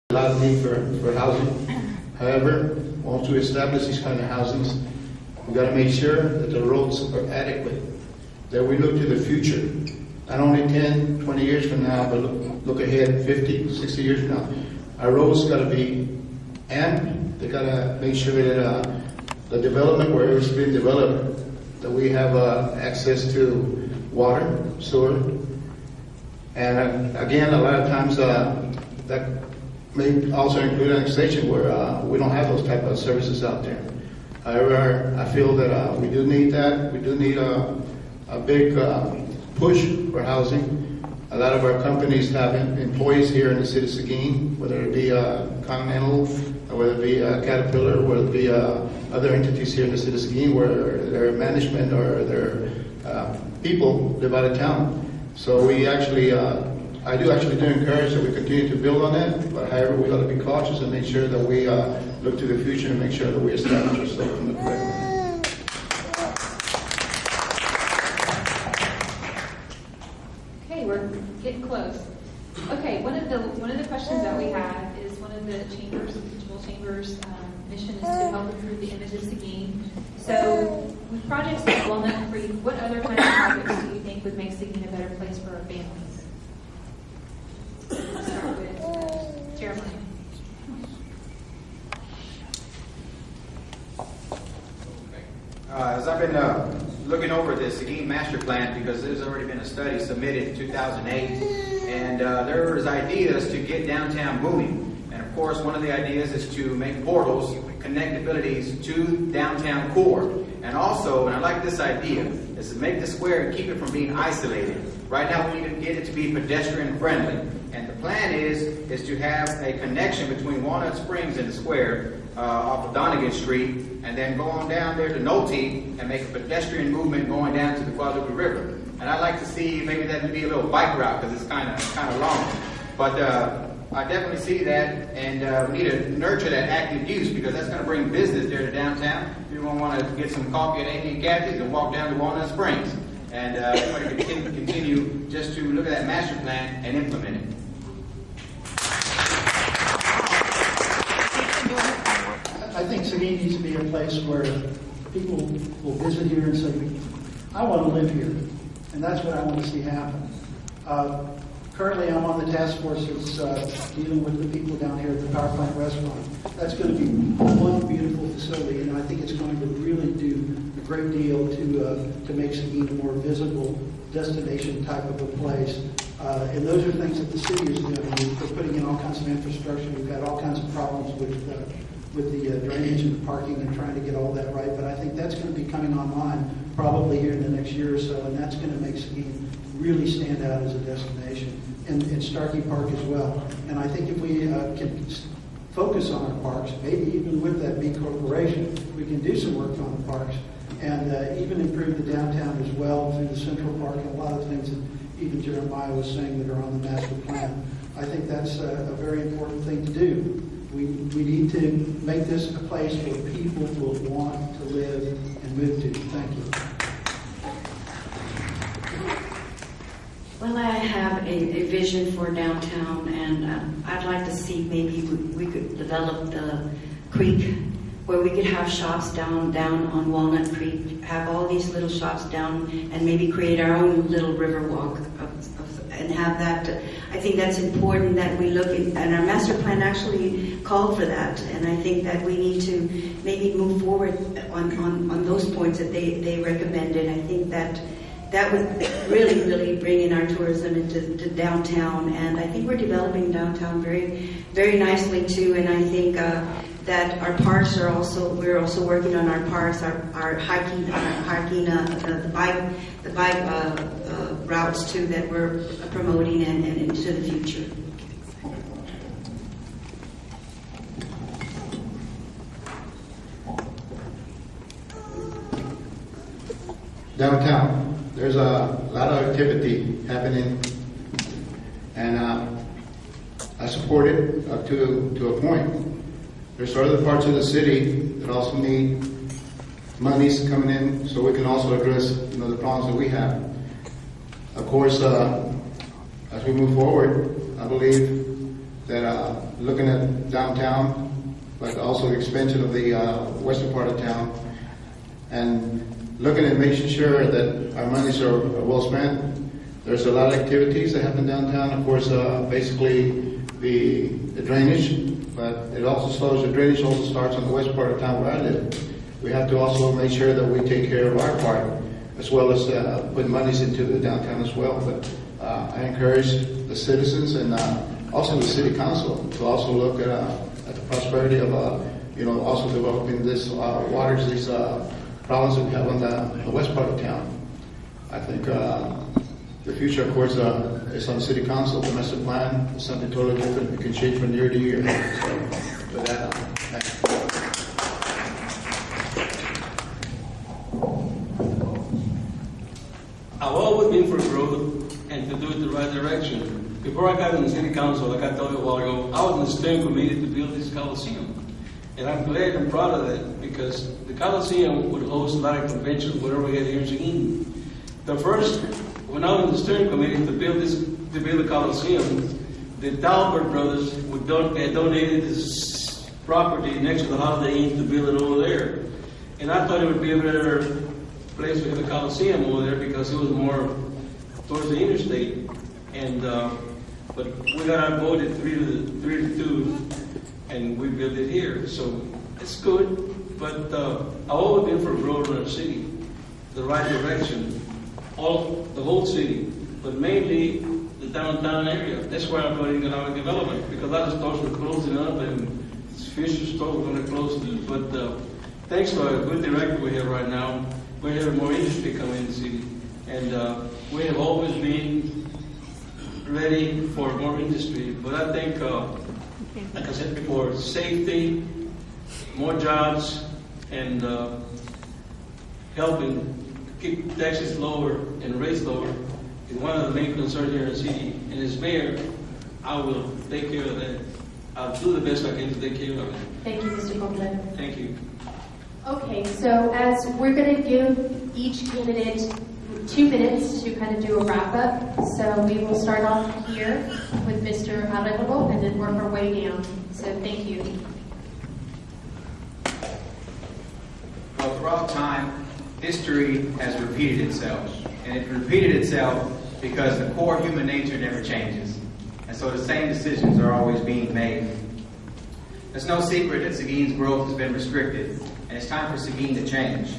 A lot of need for housing. However, once we establish these kind of housings, we got to make sure that the roads are adequate, that we look to the future, not only 10, 20 years from now, but look ahead 50, 60 years from now. Our roads got to be amped. They got to make sure that the development, wherever it's been developed, that we have access to water, sewer, and again, a lot of times that may also include annexation where we don't have those type of services out there. However, I feel that we do need that. We do need a big push for housing. A lot of our companies have employees here in the city of Seguin, whether it be Continental, or whether it be Caterpillar, whether it be other entities here in the city of Seguin where their management or their people live out of town. So we actually, I do encourage that we continue to build on that, but however, we got to be cautious and make sure that we look to the future and make sure that we establish ourselves in the correct way. Okay, we're getting close. Okay, one of the questions that we have is one of the chambers, regional chambers, mission is to help improve the image of Seguin. So, with projects like Walnut Creek, what other kind of projects do you think would make Seguin a better place for our families? Let's start with Jeremiah. As I've been looking over this Seguin master plan, because there's already been a study submitted in 2008, and there was ideas to get downtown booming. And of course, one of the ideas is to make portals, connectabilities to downtown core. And also, and I like this idea, is to make the square and keep it from being isolated. Right now, we need to get it to be pedestrian friendly. And the plan is to have a connection between Walnut Springs and the square off of Donegan Street, and then go on down there to Nolte and make a pedestrian movement going down to the Guadalupe River. And I'd like to see maybe that would be a little bike route because it's kind of long. But I definitely see that, and we need to nurture that active use because that's going to bring business there to downtown. People want to get some coffee at Amy and Kathy's and walk down to Walnut Springs. And we're going to continue just to look at that master plan and implement it. I think Seguin needs to be a place where people will visit here and say, I want to live here. And that's what I want to see happen. Currently, I'm on the task force that's dealing with the people down here at the Power Plant Restaurant. That's going to be one beautiful facility, and I think it's going to really do a great deal to make Seguin a more visible destination type of a place. And those are things that the city is doing. We're putting in all kinds of infrastructure. We've had all kinds of problems with the drainage and the parking and trying to get all that right. But I think that's going to be coming online probably here in the next year or so, and that's going to make Seguin really stand out as a destination, and Starkey Park as well. And I think if we can focus on our parks, maybe even with that B Corporation, we can do some work on the parks and even improve the downtown as well through the Central Park and a lot of things that even Jeremiah was saying that are on the master plan. I think that's a very important thing to do. We need to make this a place where people will want to live and move to. Thank you. Well, I have a vision for downtown, and I'd like to see maybe we could develop the creek where we could have shops down on Walnut Creek, have all these little shops down, and maybe create our own little river walk and have that. I think that's important that we look at, and our master plan actually called for that, and I think that we need to maybe move forward on those points that they recommended. I think that would really bring in our tourism into downtown, and I think we're developing downtown very, very nicely too. And I think that our parks are we're also working on our parks, our hiking, the bike routes too that we're promoting and into the future. Downtown, there's a lot of activity happening, and I support it up to a point. There's other parts of the city that also need monies coming in, so we can also address the problems that we have. Of course, as we move forward, I believe that looking at downtown, but also the expansion of the western part of town, and looking at making sure that our monies are well spent. There's a lot of activities that happen downtown. Of course, basically the drainage, but it also starts, the drainage also starts on the west part of town where I live. We have to also make sure that we take care of our part, as well as put monies into the downtown as well. But I encourage the citizens and also the city council to also look at the prosperity of, also developing this waters, these problems that we have on the west part of town. I think the future, of course, is on the city council. The master plan is something totally different. It can change from year to year. So, with that, thank you. I've always been for growth and to do it the right direction. Before I got in the city council, like I told you a while ago, I was in the steering committee to build this Coliseum. And I'm glad and proud of that because the Coliseum would host a lot of conventions, whatever we had here in Seguin. When I was in the steering committee to build the Coliseum, the Dalbert brothers had donated this property next to the Holiday Inn to build it over there. And I thought it would be a better place to have the Coliseum over there because it was more towards the interstate. And but we got outvoted 3-2, and we built it here. So it's good, but I've always been for growth in our city, the right direction, the whole city, but mainly the downtown area. That's where I'm putting economic development because a lot of stores were closing up and Fisher stores were going to close too. But thanks to a good director we have right now, we're having more industry coming in the city, and we have always been ready for more industry. But I think, like I said before, safety, more jobs, and helping keep taxes lower and rates lower is one of the main concerns here in the city. And as mayor, I will take care of that. I'll do the best I can to take care of it. Thank you, Mr. Copeland. Thank you. Okay, so as we're going to give each candidate 2 minutes to kind of do a wrap-up. So we will start off here with Mr. Arevalo and then work our way down. So thank you. Well, throughout time, history has repeated itself. And it repeated itself because the core human nature never changes. And so the same decisions are always being made. There's no secret that Seguin's growth has been restricted, and it's time for Seguin to change.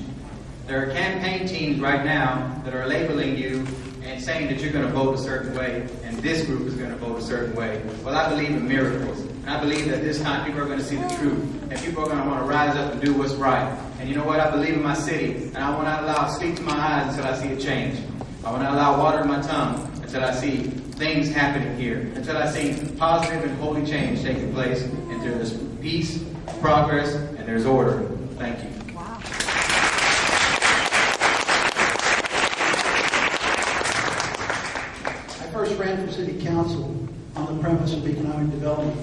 There are campaign teams right now that are labeling you and saying that you're going to vote a certain way, and this group is going to vote a certain way. Well, I believe in miracles. And I believe that this time people are going to see the truth, and people are going to want to rise up and do what's right. And you know what? I believe in my city, and I will not allow sleep to my eyes until I see a change. I will not allow water to my tongue until I see things happening here, until I see positive and holy change taking place, and there's peace, progress, and there's order. Thank you. I first ran for city council on the premise of economic development.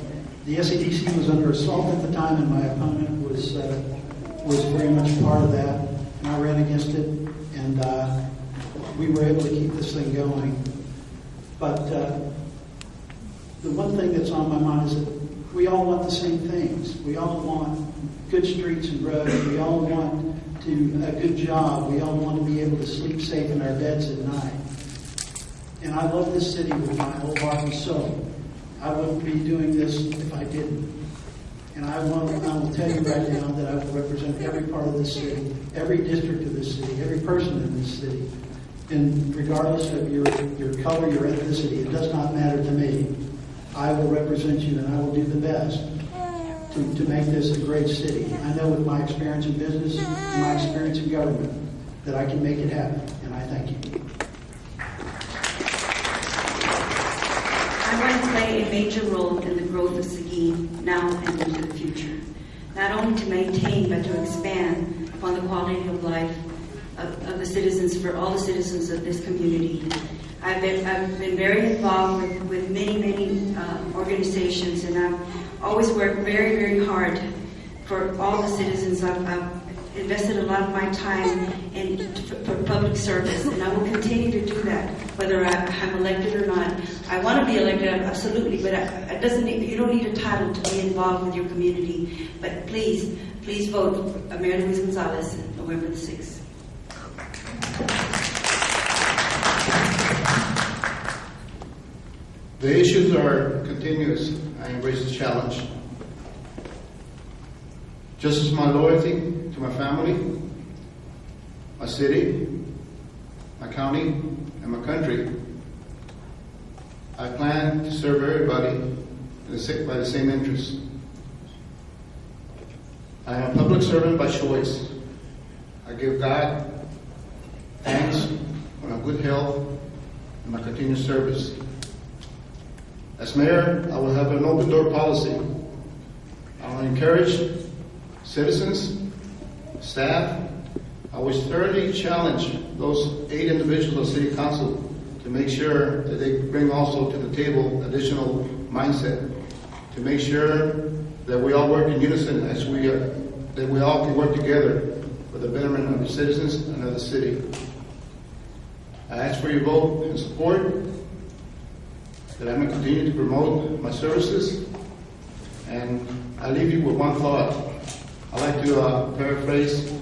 The SEDC was under assault at the time, and my opponent was very much part of that. And I ran against it, and we were able to keep this thing going. But the one thing that's on my mind is that we all want the same things. We all want good streets and roads. We all want a good job. We all want to be able to sleep safe in our beds at night. And I love this city with my whole heart and soul. I wouldn't be doing this if I didn't. And I will tell you right now that I will represent every part of this city, every district of this city, every person in this city. And regardless of your color, your ethnicity, it does not matter to me. I will represent you, and I will do the best to make this a great city. I know with my experience in business and my experience in government that I can make it happen, and I thank you. I want to play a major role in the growth of Seguin now and into the future. Not only to maintain, but to expand upon the quality of life of the citizens, for all the citizens of this community. I've been very involved with many organizations, and I've always worked very, very hard for all the citizens. I've invested a lot of my time for public service, and I will continue to do that, whether I'm elected or not. I want to be elected, absolutely, but it doesn't. You don't need a title to be involved with your community. But please vote for Mayor Luis Gonzalez, November the 6th. The issues are continuous. I embrace the challenge. Just as my loyalty to my family, my city, my county, and my country, I plan to serve everybody by the same interests. I am a public servant by choice. I give God thanks for my good health and my continued service. As mayor, I will have an open door policy. I will encourage citizens, staff. I will thoroughly challenge those 8 individuals of City Council to make sure that they bring also to the table additional mindset, to make sure that we all work in unison that we all can work together for the betterment of the citizens and of the city. I ask for your vote and support, that I'm going to continue to promote my services, and I leave you with one thought. I like to paraphrase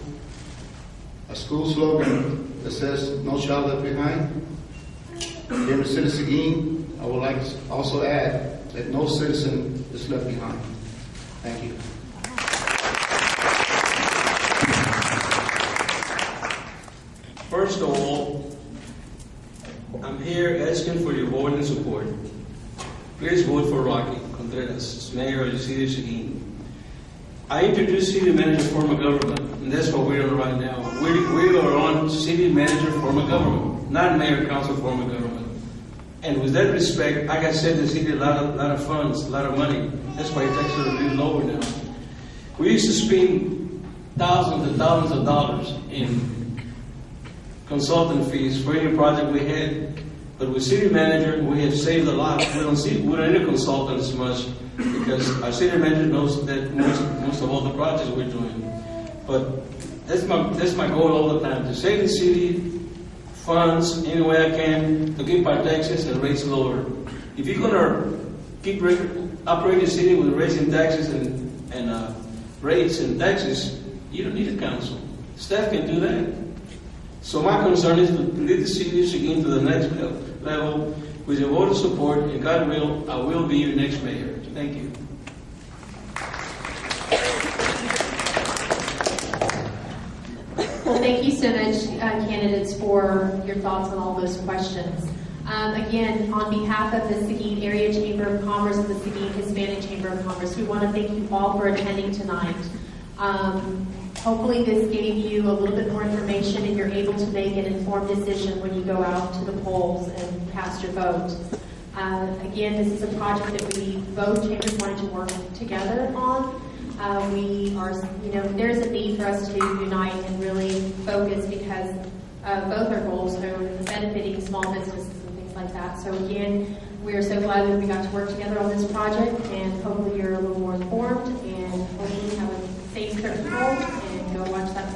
a school slogan that says, "No child left behind." Here in the city of Seguin, I would like to also add that no citizen is left behind. Thank you. First of all, I'm here asking for your vote and support. Please vote for Rocky Contreras as mayor of the city of Seguin. I introduced city manager form of government, and that's what we're on right now. We are on city manager form of government, not mayor council form of government. And with that respect, like I said, the city a lot of funds, a lot of money. That's why taxes are really lower now. We used to spend thousands and thousands of dollars in consultant fees for any project we had. But with city manager, we have saved a lot. We don't need consultants much because our city manager knows that most of all the projects we're doing. But that's my goal all the time, to save the city funds any way I can, to keep our taxes and rates lower. If you're gonna keep operating the city with raising taxes and rates and taxes, you don't need a council. Staff can do that. So my concern is to lead the city of Seguin to the next level with your vote of support, and God will, I will be your next mayor. Thank you. Well, thank you so much, candidates, for your thoughts on all those questions. Again, on behalf of the Seguin Area Chamber of Commerce and the Seguin Hispanic Chamber of Commerce, we want to thank you all for attending tonight. Hopefully this gave you a little bit more information and you're able to make an informed decision when you go out to the polls and cast your vote. Again, this is a project that we both chambers wanted to work together on. We are, there's a need for us to unite and really focus because both our goals are benefiting small businesses and things like that. So again, we are so glad that we got to work together on this project, and hopefully you're a little more informed and hopefully have a safe, certain vote and go watch that